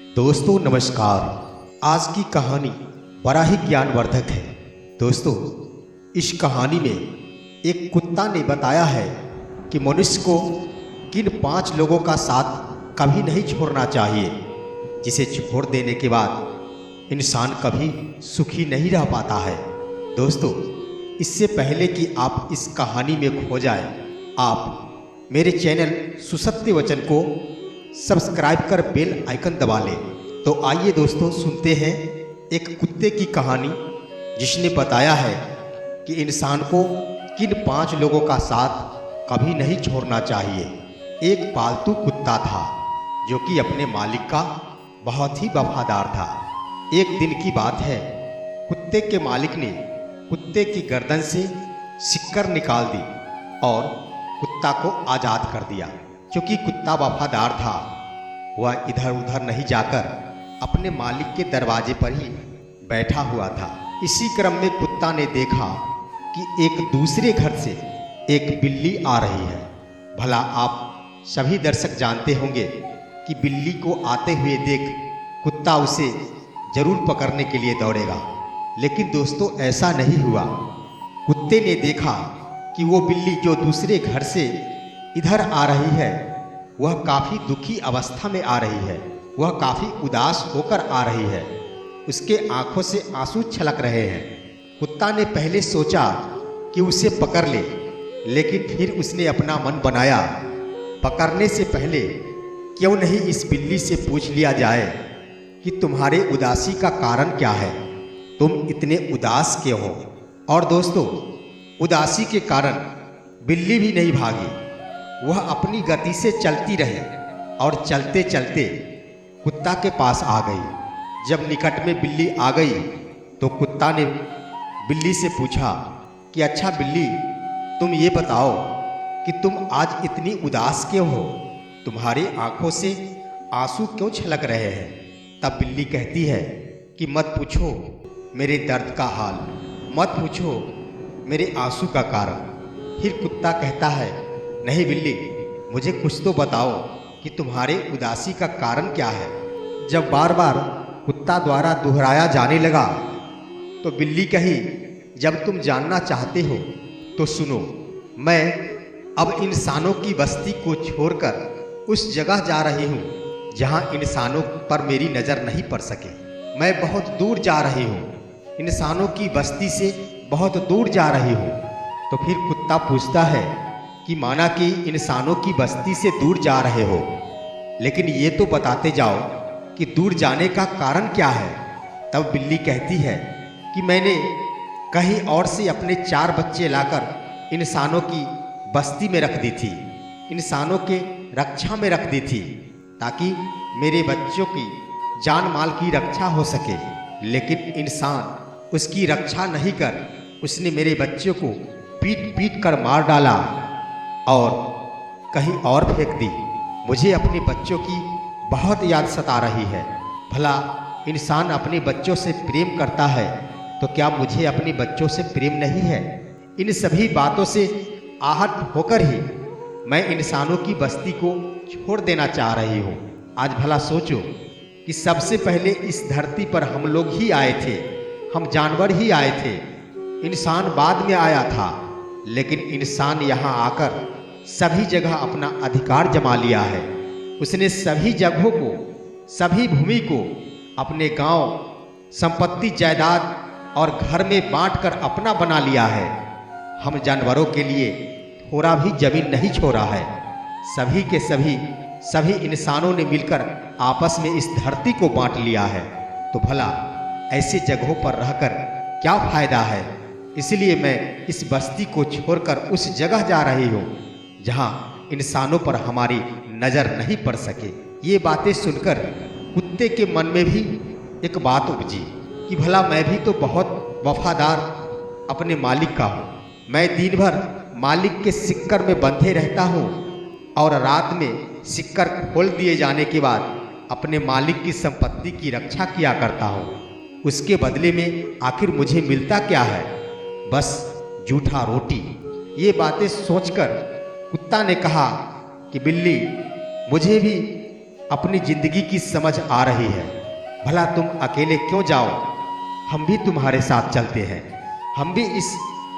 दोस्तों नमस्कार। आज की कहानी बड़ा ही ज्ञानवर्धक है। दोस्तों, इस कहानी में एक कुत्ता ने बताया है कि मनुष्य को किन 5 लोगों का साथ कभी नहीं छोड़ना चाहिए, जिसे छोड़ देने के बाद इंसान कभी सुखी नहीं रह पाता है। दोस्तों, इससे पहले कि आप इस कहानी में खो जाएं, आप मेरे चैनल सुसत्य वचन को सब्सक्राइब कर बेल आइकन दबा लें। तो आइए दोस्तों, सुनते हैं एक कुत्ते की कहानी, जिसने बताया है कि इंसान को किन 5 लोगों का साथ कभी नहीं छोड़ना चाहिए। एक पालतू कुत्ता था जो कि अपने मालिक का बहुत ही वफादार था। एक दिन की बात है, कुत्ते के मालिक ने कुत्ते की गर्दन से सिक्कर निकाल दी और कुत्ता को आज़ाद कर दिया। क्योंकि कुत्ता वफादार था, वह इधर उधर नहीं जाकर अपने मालिक के दरवाजे पर ही बैठा हुआ था। इसी क्रम में कुत्ता ने देखा कि एक दूसरे घर से एक बिल्ली आ रही है। भला आप सभी दर्शक जानते होंगे कि बिल्ली को आते हुए देख कुत्ता उसे जरूर पकड़ने के लिए दौड़ेगा। लेकिन दोस्तों, ऐसा नहीं हुआ। कुत्ते ने देखा कि वो बिल्ली जो दूसरे घर से इधर आ रही है, वह काफ़ी दुखी अवस्था में आ रही है। वह काफ़ी उदास होकर आ रही है। उसके आंखों से आंसू छलक रहे हैं। कुत्ता ने पहले सोचा कि उसे पकड़ ले, लेकिन फिर उसने अपना मन बनाया, पकड़ने से पहले क्यों नहीं इस बिल्ली से पूछ लिया जाए कि तुम्हारे उदासी का कारण क्या है, तुम इतने उदास क्यों हो। और दोस्तों, उदासी के कारण बिल्ली भी नहीं भागी, वह अपनी गति से चलती रही और चलते चलते कुत्ता के पास आ गई। जब निकट में बिल्ली आ गई तो कुत्ता ने बिल्ली से पूछा कि अच्छा बिल्ली, तुम ये बताओ कि तुम आज इतनी उदास क्यों हो, तुम्हारी आंखों से आंसू क्यों छलक रहे हैं। तब बिल्ली कहती है कि मत पूछो मेरे दर्द का हाल, मत पूछो मेरे आंसू का कारण। फिर कुत्ता कहता है, नहीं बिल्ली, मुझे कुछ तो बताओ कि तुम्हारे उदासी का कारण क्या है। जब बार बार कुत्ता द्वारा दोहराया जाने लगा तो बिल्ली कही, जब तुम जानना चाहते हो तो सुनो, मैं अब इंसानों की बस्ती को छोड़कर उस जगह जा रही हूँ जहाँ इंसानों पर मेरी नज़र नहीं पड़ सके। मैं बहुत दूर जा रही हूँ, इंसानों की बस्ती से बहुत दूर जा रही हूँ। तो फिर कुत्ता पूछता है कि माना कि इंसानों की बस्ती से दूर जा रहे हो, लेकिन ये तो बताते जाओ कि दूर जाने का कारण क्या है। तब बिल्ली कहती है कि मैंने कहीं और से अपने 4 बच्चे लाकर इंसानों की बस्ती में रख दी थी, इंसानों के रक्षा में रख दी थी, ताकि मेरे बच्चों की जान माल की रक्षा हो सके। लेकिन इंसान उसकी रक्षा नहीं कर उसने मेरे बच्चों को पीट पीट कर मार डाला और कहीं और फेंक दी। मुझे अपने बच्चों की बहुत याद सता रही है। भला इंसान अपने बच्चों से प्रेम करता है तो क्या मुझे अपने बच्चों से प्रेम नहीं है। इन सभी बातों से आहत होकर ही मैं इंसानों की बस्ती को छोड़ देना चाह रही हूँ। आज भला सोचो कि सबसे पहले इस धरती पर हम लोग ही आए थे, हम जानवर ही आए थे, इंसान बाद में आया था। लेकिन इंसान यहाँ आकर सभी जगह अपना अधिकार जमा लिया है। उसने सभी जगहों को, सभी भूमि को अपने गांव, संपत्ति, जायदाद और घर में बांटकर अपना बना लिया है। हम जानवरों के लिए थोड़ा भी जमीन नहीं छोड़ा है। सभी के सभी इंसानों ने मिलकर आपस में इस धरती को बांट लिया है। तो भला ऐसे जगहों पर रहकर क्या फायदा है। इसलिए मैं इस बस्ती को छोड़कर उस जगह जा रही हूँ जहाँ इंसानों पर हमारी नज़र नहीं पड़ सके। ये बातें सुनकर कुत्ते के मन में भी एक बात उपजी कि भला मैं भी तो बहुत वफादार अपने मालिक का हूँ। मैं दिन भर मालिक के सिक्कर में बंधे रहता हूँ और रात में सिक्कर खोल दिए जाने के बाद अपने मालिक की संपत्ति की रक्षा किया करता हूँ। उसके बदले में आखिर मुझे मिलता क्या है, बस जूठा रोटी। ये बातें सोचकर कुत्ता ने कहा कि बिल्ली, मुझे भी अपनी जिंदगी की समझ आ रही है। भला तुम अकेले क्यों जाओ, हम भी तुम्हारे साथ चलते हैं। हम भी इस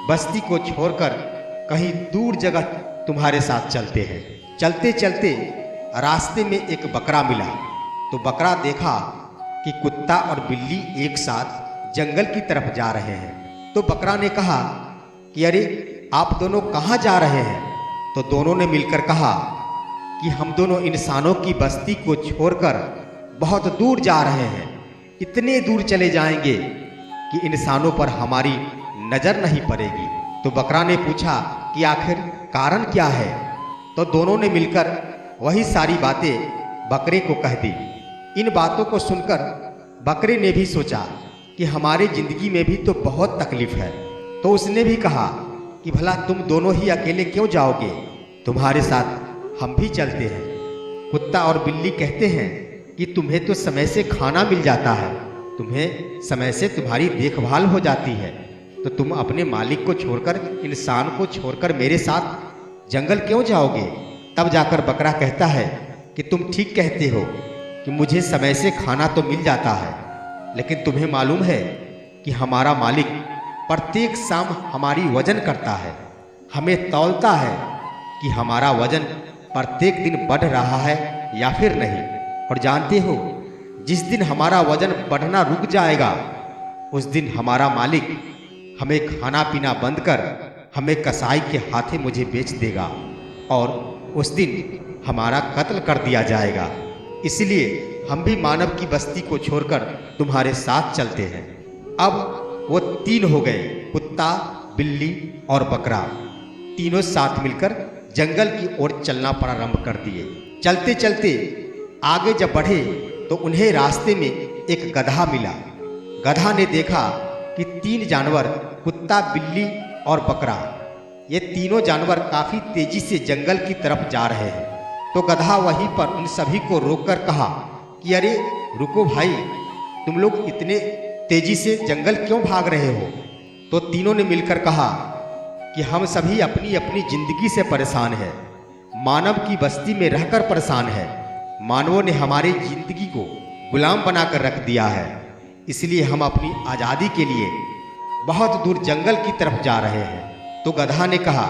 बस्ती को छोड़कर कहीं दूर जगह तुम्हारे साथ चलते हैं। चलते चलते रास्ते में एक बकरा मिला, तो बकरा देखा कि कुत्ता और बिल्ली एक साथ जंगल की तरफ जा रहे हैं। तो बकरा ने कहा कि अरे आप दोनों कहाँ जा रहे हैं? तो दोनों ने मिलकर कहा कि हम दोनों इंसानों की बस्ती को छोड़कर बहुत दूर जा रहे हैं। इतने दूर चले जाएंगे कि इंसानों पर हमारी नजर नहीं पड़ेगी। तो बकरा ने पूछा कि आखिर कारण क्या है? तो दोनों ने मिलकर वही सारी बातें बकरे को कह दी। इन बातों को सुनकर बकरे ने भी सोचा कि हमारी जिंदगी में भी तो बहुत तकलीफ है। तो उसने भी कहा कि भला तुम दोनों ही अकेले क्यों जाओगे, तुम्हारे साथ हम भी चलते हैं। कुत्ता और बिल्ली कहते हैं कि तुम्हें तो समय से खाना मिल जाता है, तुम्हें समय से तुम्हारी देखभाल हो जाती है, तो तुम अपने मालिक को छोड़कर, इंसान को छोड़कर मेरे साथ जंगल क्यों जाओगे? तब जाकर बकरा कहता है कि तुम ठीक कहते हो कि मुझे समय से खाना तो मिल जाता है, लेकिन तुम्हें मालूम है कि हमारा मालिक प्रत्येक शाम हमारी वजन करता है, हमें तौलता है कि हमारा वजन प्रत्येक दिन बढ़ रहा है या फिर नहीं। और जानते हो, जिस दिन हमारा वजन बढ़ना रुक जाएगा, उस दिन हमारा मालिक हमें खाना पीना बंद कर हमें कसाई के हाथे मुझे बेच देगा और उस दिन हमारा कत्ल कर दिया जाएगा। इसलिए हम भी मानव की बस्ती को छोड़कर तुम्हारे साथ चलते हैं। अब वो तीन हो गए, कुत्ता, बिल्ली और बकरा। तीनों साथ मिलकर जंगल की ओर चलना प्रारंभ कर दिए। चलते चलते आगे जब बढ़े तो उन्हें रास्ते में एक गधा मिला। गधा ने देखा कि तीन जानवर, कुत्ता, बिल्ली और बकरा, ये तीनों जानवर काफी तेजी से जंगल की तरफ जा रहे हैं। तो गधा वहीं पर उन सभी को रोककर कहा कि अरे रुको भाई, तुम लोग इतने तेजी से जंगल क्यों भाग रहे हो? तो तीनों ने मिलकर कहा कि हम सभी अपनी अपनी जिंदगी से परेशान हैं, मानव की बस्ती में रहकर परेशान है। मानवों ने हमारी जिंदगी को गुलाम बनाकर रख दिया है, इसलिए हम अपनी आज़ादी के लिए बहुत दूर जंगल की तरफ जा रहे हैं। तो गधा ने कहा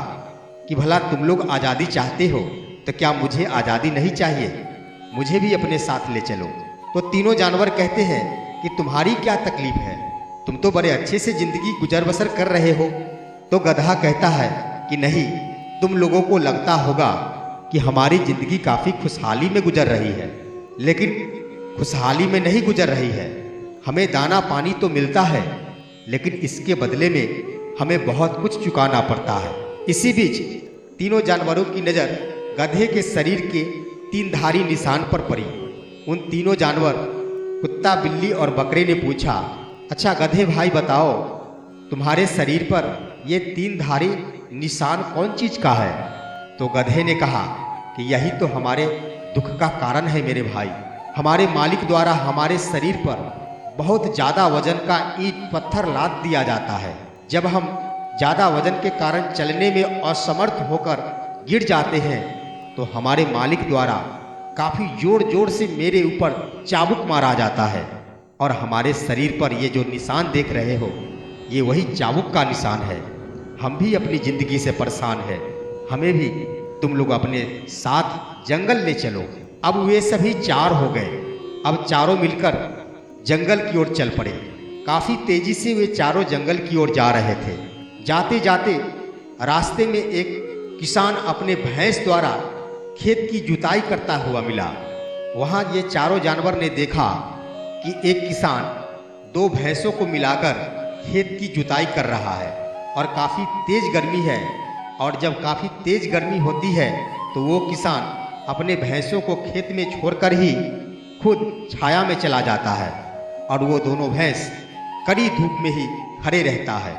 कि भला तुम लोग आज़ादी चाहते हो तो क्या मुझे आज़ादी नहीं चाहिए? मुझे भी अपने साथ ले चलो। तो तीनों जानवर कहते हैं कि तुम्हारी क्या तकलीफ है, तुम तो बड़े अच्छे से जिंदगी गुजर बसर कर रहे हो। तो गधा कहता है कि नहीं, तुम लोगों को लगता होगा कि हमारी जिंदगी काफ़ी खुशहाली में गुजर रही है, लेकिन खुशहाली में नहीं गुजर रही है। हमें दाना पानी तो मिलता है, लेकिन इसके बदले में हमें बहुत कुछ चुकाना पड़ता है। इसी बीच तीनों जानवरों की नज़र गधे के शरीर के तीन धारी निशान पर पड़ी। उन तीनों जानवर, कुत्ता, बिल्ली और बकरे ने पूछा, अच्छा गधे भाई बताओ, तुम्हारे शरीर पर ये तीन धारी निशान कौन चीज का है? तो गधे ने कहा कि यही तो हमारे दुख का कारण है मेरे भाई। हमारे मालिक द्वारा हमारे शरीर पर बहुत ज़्यादा वजन का ईंट पत्थर लाद दिया जाता है। जब हम ज़्यादा वजन के कारण चलने में असमर्थ होकर गिर जाते हैं तो हमारे मालिक द्वारा काफ़ी जोर जोर से मेरे ऊपर चाबुक मारा जाता है, और हमारे शरीर पर ये जो निशान देख रहे हो, ये वही चाबुक का निशान है। हम भी अपनी ज़िंदगी से परेशान हैं, हमें भी तुम लोग अपने साथ जंगल ले चलो। अब वे सभी चार हो गए। अब चारों मिलकर जंगल की ओर चल पड़े। काफ़ी तेजी से वे चारों जंगल की ओर जा रहे थे। जाते जाते रास्ते में एक किसान अपने भैंस द्वारा खेत की जुताई करता हुआ मिला। वहाँ ये चारों जानवर ने देखा कि एक किसान दो भैंसों को मिलाकर खेत की जुताई कर रहा है, और काफ़ी तेज गर्मी है, और जब काफ़ी तेज गर्मी होती है तो वो किसान अपने भैंसों को खेत में छोड़कर ही खुद छाया में चला जाता है, और वो दोनों भैंस कड़ी धूप में ही खड़े रहता है।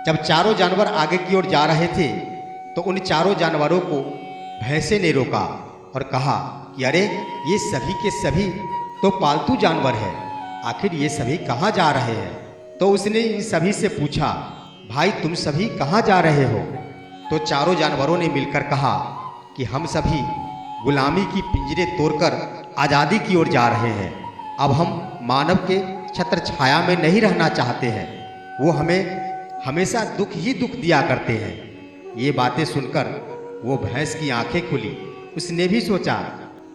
जब चारों जानवर आगे की ओर जा रहे थे तो उन चारों जानवरों को भैंसे ने रोका और कहा कि अरे ये सभी के सभी तो पालतू जानवर हैं, आखिर ये सभी कहाँ जा रहे हैं? तो उसने इन सभी से पूछा, भाई तुम सभी कहाँ जा रहे हो? तो चारों जानवरों ने मिलकर कहा कि हम सभी गुलामी की पिंजरे तोड़कर आज़ादी की ओर जा रहे हैं। अब हम मानव के छत्र छाया में नहीं रहना चाहते हैं। वो हमें हमेशा दुख ही दुख दिया करते हैं। ये बातें सुनकर वो भैंस की आंखें खुली। उसने भी सोचा,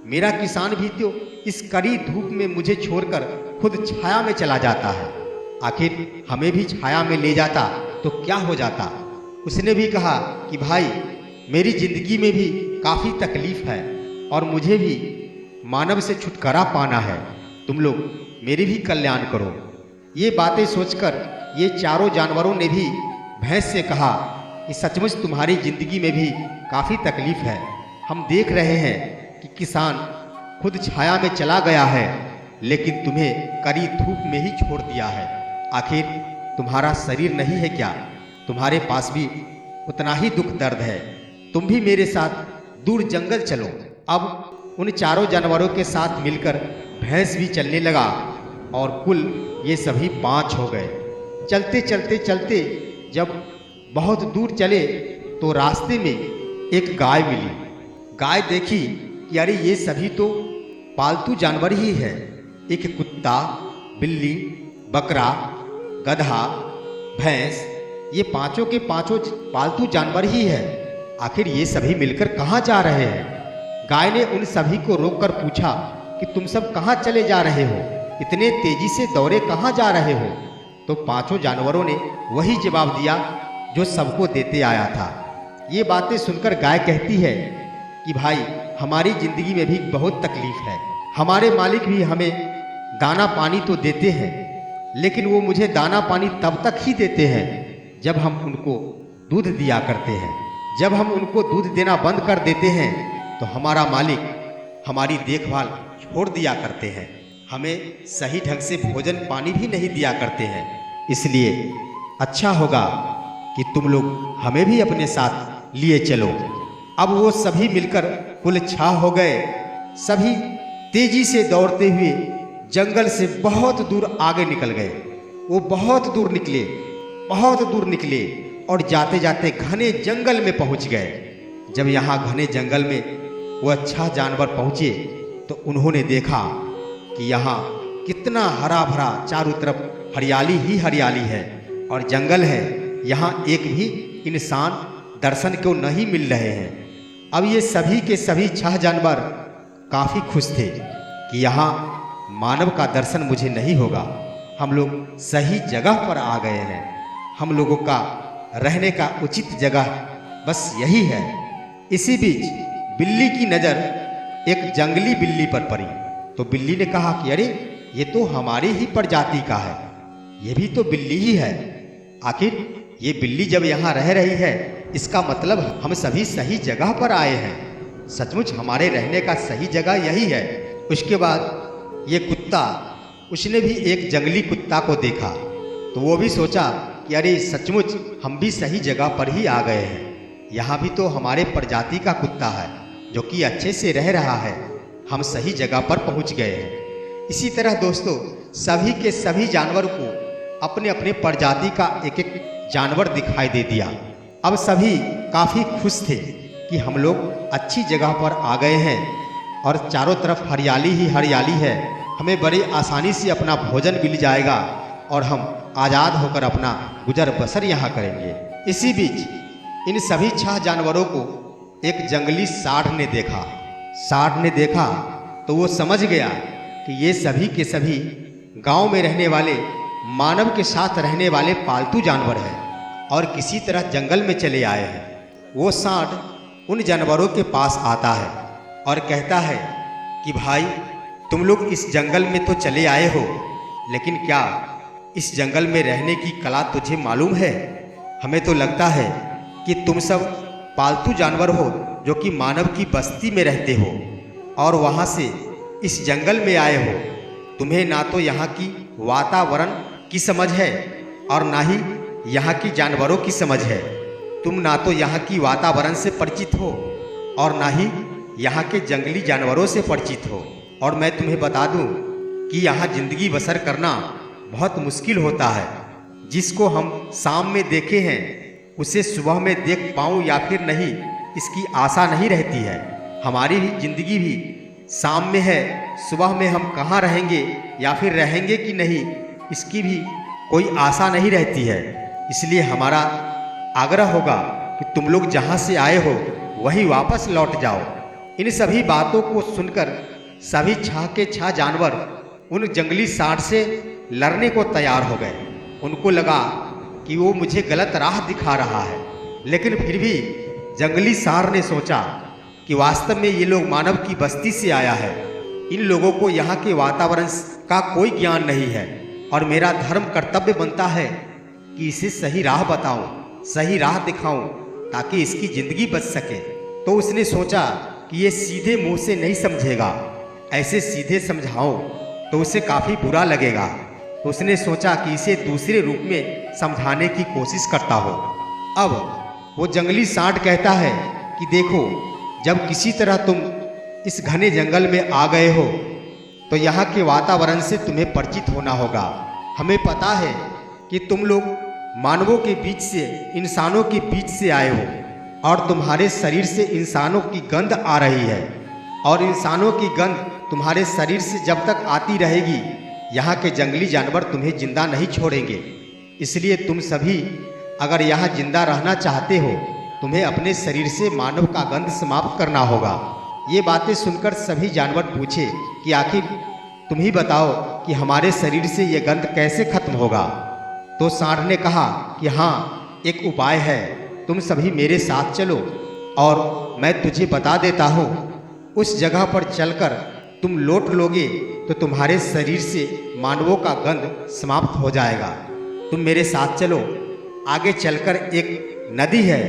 मेरा किसान भी तो इस कड़ी धूप में मुझे छोड़कर खुद छाया में चला जाता है। आखिर हमें भी छाया में ले जाता तो क्या हो जाता। उसने भी कहा कि भाई, मेरी जिंदगी में भी काफ़ी तकलीफ है और मुझे भी मानव से छुटकारा पाना है। तुम लोग मेरी भी कल्याण करो। ये बातें सोचकर ये चारों जानवरों ने भी भैंस से कहा कि सचमुच तुम्हारी जिंदगी में भी काफ़ी तकलीफ है। हम देख रहे हैं कि किसान खुद छाया में चला गया है, लेकिन तुम्हें कड़ी धूप में ही छोड़ दिया है। आखिर तुम्हारा शरीर नहीं है क्या? तुम्हारे पास भी उतना ही दुख दर्द है। तुम भी मेरे साथ दूर जंगल चलो। अब उन चारों जानवरों के साथ मिलकर भैंस भी चलने लगा और कुल ये सभी 5 हो गए। चलते चलते चलते जब बहुत दूर चले तो रास्ते में एक गाय मिली। गाय देखी कि अरे ये सभी तो पालतू जानवर ही है। एक कुत्ता, बिल्ली, बकरा, गधा, भैंस, ये पांचों के पांचों पालतू जानवर ही है। आखिर ये सभी मिलकर कहाँ जा रहे हैं? गाय ने उन सभी को रोककर पूछा कि तुम सब कहाँ चले जा रहे हो? इतने तेजी से दौड़े कहाँ जा रहे हो? तो पांचों जानवरों ने वही जवाब दिया जो सबको देते आया था। ये बातें सुनकर गाय कहती है कि भाई, हमारी जिंदगी में भी बहुत तकलीफ है। हमारे मालिक भी हमें दाना पानी तो देते हैं, लेकिन वो मुझे दाना पानी तब तक ही देते हैं जब हम उनको दूध दिया करते हैं। जब हम उनको दूध देना बंद कर देते हैं तो हमारा मालिक हमारी देखभाल छोड़ दिया करते हैं। हमें सही ढंग से भोजन पानी भी नहीं दिया करते हैं। इसलिए अच्छा होगा कि तुम लोग हमें भी अपने साथ लिए चलो। अब वो सभी मिलकर कुल 6 हो गए। सभी तेजी से दौड़ते हुए जंगल से बहुत दूर आगे निकल गए। वो बहुत दूर निकले और जाते जाते घने जंगल में पहुंच गए। जब यहाँ घने जंगल में वो अच्छा जानवर पहुँचे तो उन्होंने देखा कि यहाँ कितना हरा भरा, चारों तरफ हरियाली ही हरियाली है और जंगल है। यहाँ एक भी इंसान दर्शन को नहीं मिल रहे हैं। अब ये सभी के सभी 6 जानवर काफ़ी खुश थे कि यहाँ मानव का दर्शन मुझे नहीं होगा। हम लोग सही जगह पर आ गए हैं। हम लोगों का रहने का उचित जगह बस यही है। इसी बीच बिल्ली की नज़र एक जंगली बिल्ली पर पड़ी तो बिल्ली ने कहा कि अरे, ये तो हमारी ही प्रजाति का है। ये भी तो बिल्ली ही है। आखिर ये बिल्ली जब यहाँ रह रही है, इसका मतलब हम सभी सही जगह पर आए हैं। सचमुच हमारे रहने का सही जगह यही है। उसके बाद ये कुत्ता, उसने भी एक जंगली कुत्ता को देखा तो वो भी सोचा कि अरे, सचमुच हम भी सही जगह पर ही आ गए हैं। यहाँ भी तो हमारे प्रजाति का कुत्ता है जो कि अच्छे से रह रहा है। हम सही जगह पर पहुँच गए हैं। इसी तरह दोस्तों, सभी के सभी जानवर को अपने अपने प्रजाति का एक एक जानवर दिखाई दे दिया। अब सभी काफ़ी खुश थे कि हम लोग अच्छी जगह पर आ गए हैं और चारों तरफ हरियाली ही हरियाली है। हमें बड़ी आसानी से अपना भोजन मिल जाएगा और हम आज़ाद होकर अपना गुजर बसर यहाँ करेंगे। इसी बीच इन सभी 6 जानवरों को एक जंगली सांड ने देखा। सांड ने देखा तो वो समझ गया कि ये सभी के सभी गांव में रहने वाले, मानव के साथ रहने वाले पालतू जानवर हैं और किसी तरह जंगल में चले आए हैं। वो सांड उन जानवरों के पास आता है और कहता है कि भाई, तुम लोग इस जंगल में तो चले आए हो, लेकिन क्या इस जंगल में रहने की कला तुझे मालूम है? हमें तो लगता है कि तुम सब पालतू जानवर हो जो कि मानव की बस्ती में रहते हो और वहाँ से इस जंगल में आए हो। तुम्हें ना तो यहाँ की वातावरण की समझ है और ना ही यहाँ की जानवरों की समझ है। तुम ना तो यहाँ की वातावरण से परिचित हो और ना ही यहाँ के जंगली जानवरों से परिचित हो। और मैं तुम्हें बता दूँ कि यहाँ ज़िंदगी बसर करना बहुत मुश्किल होता है। जिसको हम शाम में देखे हैं उसे सुबह में देख पाऊँ या फिर नहीं, इसकी आशा नहीं रहती है। हमारी भी ज़िंदगी भी शाम में है, सुबह में हम कहाँ रहेंगे या फिर रहेंगे कि नहीं, इसकी भी कोई आशा नहीं रहती है। इसलिए हमारा आग्रह होगा कि तुम लोग जहाँ से आए हो वहीं वापस लौट जाओ। इन सभी बातों को सुनकर सभी छह के छह जानवर उन जंगली सांड से लड़ने को तैयार हो गए। उनको लगा कि वो मुझे गलत राह दिखा रहा है, लेकिन फिर भी जंगली सांड ने सोचा कि वास्तव में ये लोग मानव की बस्ती से आया है। इन लोगों को यहाँ के वातावरण का कोई ज्ञान नहीं है और मेरा धर्म कर्तव्य बनता है कि इसे सही राह बताऊं, सही राह दिखाऊं ताकि इसकी जिंदगी बच सके। तो उसने सोचा कि ये सीधे मुंह से नहीं समझेगा, ऐसे सीधे समझाओ तो उसे काफ़ी बुरा लगेगा। तो उसने सोचा कि इसे दूसरे रूप में समझाने की कोशिश करता हो। अब वो जंगली सांड कहता है कि देखो, जब किसी तरह तुम इस घने जंगल में आ गए हो तो यहाँ के वातावरण से तुम्हें परिचित होना होगा। हमें पता है कि तुम लोग मानवों के बीच से, इंसानों के बीच से आए हो और तुम्हारे शरीर से इंसानों की गंध आ रही है और इंसानों की गंध तुम्हारे शरीर से जब तक आती रहेगी यहाँ के जंगली जानवर तुम्हें जिंदा नहीं छोड़ेंगे। इसलिए तुम सभी अगर यहाँ जिंदा रहना चाहते हो तुम्हें अपने शरीर से मानव का गंध समाप्त करना होगा। ये बातें सुनकर सभी जानवर पूछे कि आखिर तुम ही बताओ कि हमारे शरीर से ये गंध कैसे खत्म होगा। तो सांड ने कहा कि हाँ, एक उपाय है, तुम सभी मेरे साथ चलो और मैं तुझे बता देता हूँ। उस जगह पर चलकर तुम लौट लोगे तो तुम्हारे शरीर से मानवों का गंध समाप्त हो जाएगा। तुम मेरे साथ चलो। आगे चलकर एक नदी है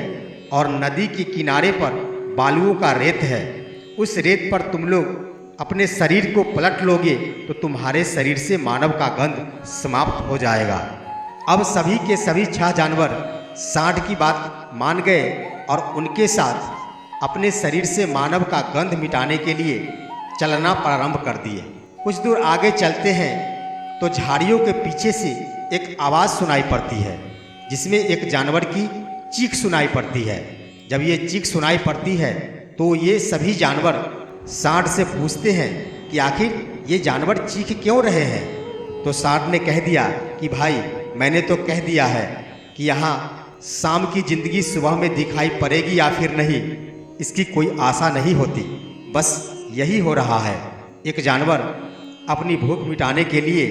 और नदी के किनारे पर बालुओं का रेत है। उस रेत पर तुम लोग अपने शरीर को पलट लोगे तो तुम्हारे शरीर से मानव का गंध समाप्त हो जाएगा। अब सभी के सभी छह जानवर सांड की बात मान गए और उनके साथ अपने शरीर से मानव का गंध मिटाने के लिए चलना प्रारंभ कर दिए। कुछ दूर आगे चलते हैं तो झाड़ियों के पीछे से एक आवाज़ सुनाई पड़ती है जिसमें एक जानवर की चीख सुनाई पड़ती है। जब ये चीख सुनाई पड़ती है तो ये सभी जानवर सांड से पूछते हैं कि आखिर ये जानवर चीख क्यों रहे हैं। तो सांड ने कह दिया कि भाई, मैंने तो कह दिया है कि यहाँ शाम की जिंदगी सुबह में दिखाई पड़ेगी या फिर नहीं, इसकी कोई आशा नहीं होती, बस यही हो रहा है। एक जानवर अपनी भूख मिटाने के लिए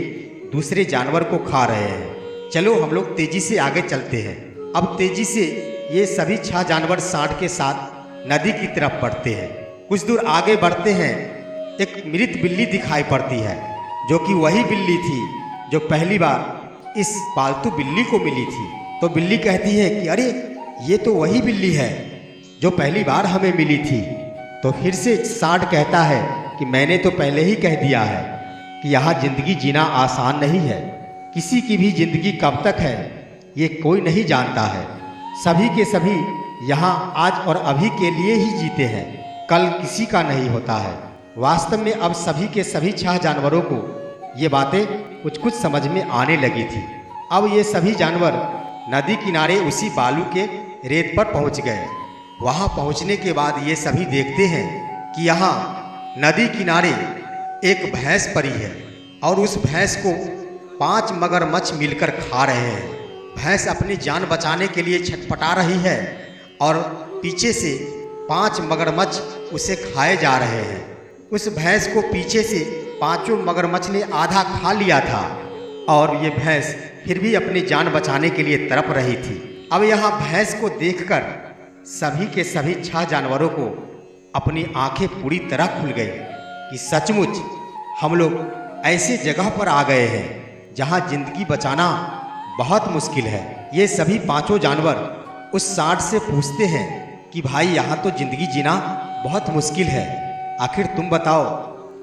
दूसरे जानवर को खा रहे हैं। चलो हम लोग तेजी से आगे चलते हैं। अब तेजी से ये सभी छह जानवर सांड के साथ नदी की तरफ बढ़ते हैं। कुछ दूर आगे बढ़ते हैं, एक मृत बिल्ली दिखाई पड़ती है जो कि वही बिल्ली थी जो पहली बार इस पालतू बिल्ली को मिली थी। तो बिल्ली कहती है कि अरे, ये तो वही बिल्ली है जो पहली बार हमें मिली थी। तो फिर से सांड कहता है कि मैंने तो पहले ही कह दिया है कि यहाँ जिंदगी जीना आसान नहीं है। किसी की भी जिंदगी कब तक है ये कोई नहीं जानता है। सभी के सभी यहाँ आज और अभी के लिए ही जीते हैं, कल किसी का नहीं होता है। वास्तव में अब सभी के सभी छह जानवरों को ये बातें कुछ कुछ समझ में आने लगी थी। अब ये सभी जानवर नदी किनारे उसी बालू के रेत पर पहुँच गए। वहाँ पहुँचने के बाद ये सभी देखते हैं कि यहाँ नदी किनारे एक भैंस पड़ी है और उस भैंस को 5 मगरमच्छ मिलकर खा रहे हैं। भैंस अपनी जान बचाने के लिए छटपटा रही है और पीछे से 5 मगरमच्छ उसे खाए जा रहे हैं। उस भैंस को पीछे से 5 मगरमच्छ ने आधा खा लिया था और ये भैंस फिर भी अपनी जान बचाने के लिए तड़प रही थी। अब यहाँ भैंस को देखकर सभी के सभी छह जानवरों को अपनी आंखें पूरी तरह खुल गई कि सचमुच हम लोग ऐसे जगह पर आ गए हैं जहाँ जिंदगी बचाना बहुत मुश्किल है। ये सभी 5 जानवर उस सांड से पूछते हैं कि भाई, यहाँ तो जिंदगी जीना बहुत मुश्किल है, आखिर तुम बताओ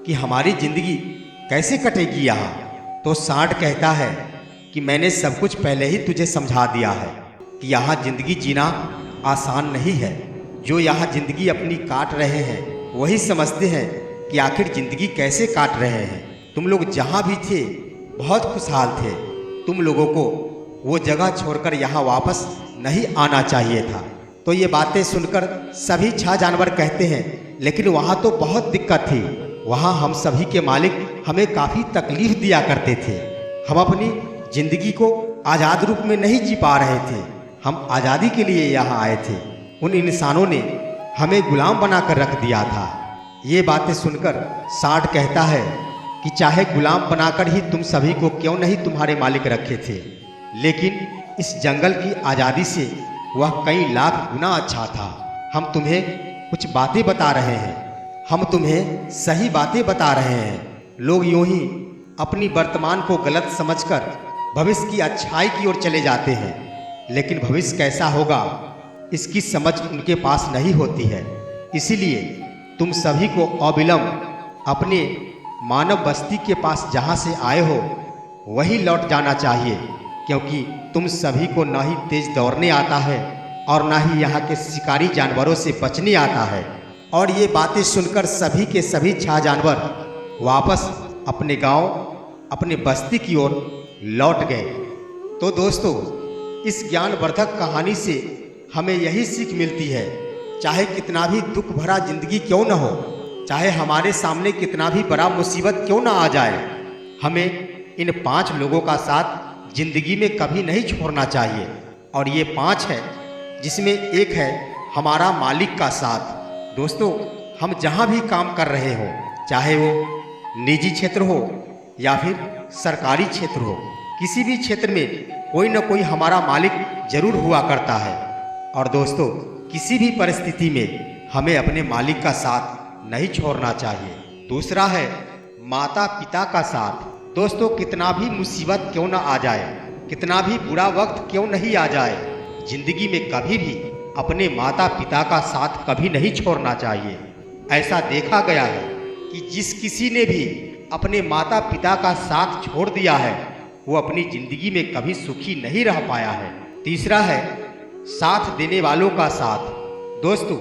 कि हमारी जिंदगी कैसे कटेगी यहाँ। तो सांड कहता है कि मैंने सब कुछ पहले ही तुझे समझा दिया है कि यहाँ जिंदगी जीना आसान नहीं है। जो यहाँ जिंदगी अपनी काट रहे हैं वही समझते हैं कि आखिर जिंदगी कैसे काट रहे हैं। तुम लोग जहाँ भी थे बहुत खुशहाल थे। तुम लोगों को वो जगह छोड़कर यहाँ वापस नहीं आना चाहिए था। तो ये बातें सुनकर सभी 6 जानवर कहते हैं, लेकिन वहाँ तो बहुत दिक्कत थी, वहाँ हम सभी के मालिक हमें काफ़ी तकलीफ दिया करते थे। हम अपनी जिंदगी को आज़ाद रूप में नहीं जी पा रहे थे। हम आज़ादी के लिए यहाँ आए थे। उन इंसानों ने हमें गुलाम बनाकर रख दिया था। ये बातें सुनकर साठ कहता है कि चाहे गुलाम बनाकर ही तुम सभी को क्यों नहीं तुम्हारे मालिक रखे थे, लेकिन इस जंगल की आज़ादी से वह कई लाख गुना अच्छा था। हम तुम्हें कुछ बातें बता रहे हैं, हम तुम्हें सही बातें बता रहे हैं। लोग यूं ही अपनी वर्तमान को गलत समझकर भविष्य की अच्छाई की ओर चले जाते हैं, लेकिन भविष्य कैसा होगा इसकी समझ उनके पास नहीं होती है। इसीलिए तुम सभी को अविलंब अपने मानव बस्ती के पास जहाँ से आए हो वही लौट जाना चाहिए, क्योंकि तुम सभी को ना ही तेज दौड़ने आता है और ना ही यहाँ के शिकारी जानवरों से बचने आता है। और ये बातें सुनकर सभी के सभी छह जानवर वापस अपने गांव, अपने बस्ती की ओर लौट गए। तो दोस्तों, इस ज्ञानवर्धक कहानी से हमें यही सीख मिलती है, चाहे कितना भी दुख भरा जिंदगी क्यों न हो, चाहे हमारे सामने कितना भी बड़ा मुसीबत क्यों ना आ जाए, हमें इन 5 लोगों का साथ जिंदगी में कभी नहीं छोड़ना चाहिए। और ये 5 है, जिसमें एक है हमारा मालिक का साथ। दोस्तों, हम जहाँ भी काम कर रहे हो, चाहे वो निजी क्षेत्र हो या फिर सरकारी क्षेत्र हो, किसी भी क्षेत्र में कोई न कोई हमारा मालिक जरूर हुआ करता है। और दोस्तों, किसी भी परिस्थिति में हमें अपने मालिक का साथ नहीं छोड़ना चाहिए। दूसरा है माता पिता का साथ। दोस्तों, कितना भी मुसीबत क्यों ना आ जाए, कितना भी बुरा वक्त क्यों नहीं आ जाए, जिंदगी में कभी भी अपने माता पिता का साथ कभी नहीं छोड़ना चाहिए। ऐसा देखा गया है कि जिस किसी ने भी अपने माता पिता का साथ छोड़ दिया है, वो अपनी जिंदगी में कभी सुखी नहीं रह पाया है। तीसरा है साथ देने वालों का साथ। दोस्तों,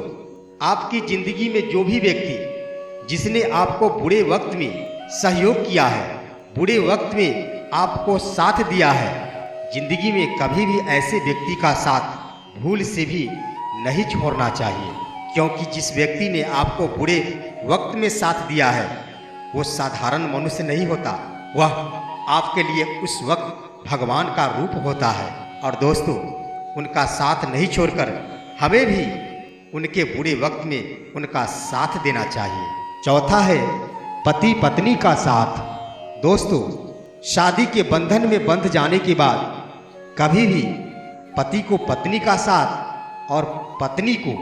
आपकी जिंदगी में जो भी व्यक्ति जिसने आपको बुरे वक्त में सहयोग किया है, बुरे वक्त में आपको साथ दिया है, जिंदगी में कभी भी ऐसे व्यक्ति का साथ भूल से भी नहीं छोड़ना चाहिए, क्योंकि जिस व्यक्ति ने आपको बुरे वक्त में साथ दिया है वो साधारण मनुष्य नहीं होता, वह आपके लिए उस वक्त भगवान का रूप होता है। और दोस्तों, उनका साथ नहीं छोड़कर हमें भी उनके बुरे वक्त में उनका साथ देना चाहिए। चौथा है पति पत्नी का साथ। दोस्तों, शादी के बंधन में बंध जाने के बाद कभी भी पति को पत्नी का साथ और पत्नी को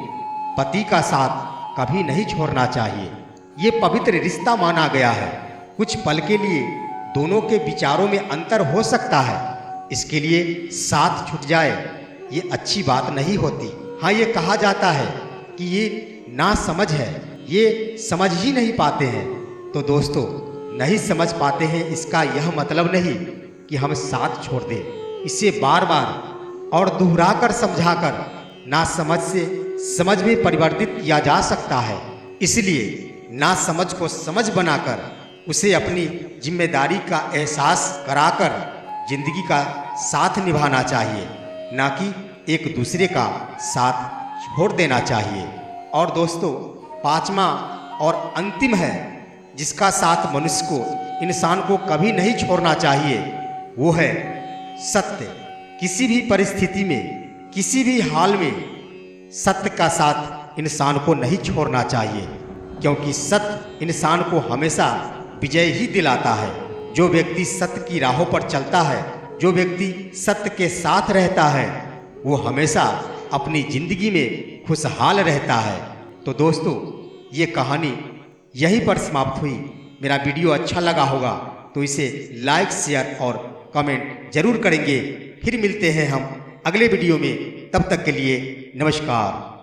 पति का साथ कभी नहीं छोड़ना चाहिए। ये पवित्र रिश्ता माना गया है। कुछ पल के लिए दोनों के विचारों में अंतर हो सकता है, इसके लिए साथ छूट जाए ये अच्छी बात नहीं होती। हाँ, ये कहा जाता है कि ये ना समझ है, ये समझ ही नहीं पाते हैं। तो दोस्तों, नहीं समझ पाते हैं इसका यह मतलब नहीं कि हम साथ छोड़ दें। इसे बार बार और दोहराकर समझाकर ना समझ से समझ में परिवर्तित किया जा सकता है। इसलिए ना समझ को समझ बनाकर उसे अपनी जिम्मेदारी का एहसास कराकर जिंदगी का साथ निभाना चाहिए, ना कि एक दूसरे का साथ छोड़ देना चाहिए। और दोस्तों, 5वां और अंतिम है जिसका साथ मनुष्य को, इंसान को कभी नहीं छोड़ना चाहिए, वो है सत्य। किसी भी परिस्थिति में, किसी भी हाल में सत्य का साथ इंसान को नहीं छोड़ना चाहिए, क्योंकि सत्य इंसान को हमेशा विजय ही दिलाता है। जो व्यक्ति सत्य की राहों पर चलता है, जो व्यक्ति सत्य के साथ रहता है, वो हमेशा अपनी जिंदगी में खुशहाल रहता है। तो दोस्तों, ये कहानी यहीं पर समाप्त हुई। मेरा वीडियो अच्छा लगा होगा तो इसे लाइक, शेयर और कमेंट जरूर करेंगे। फिर मिलते हैं हम अगले वीडियो में, तब तक के लिए नमस्कार।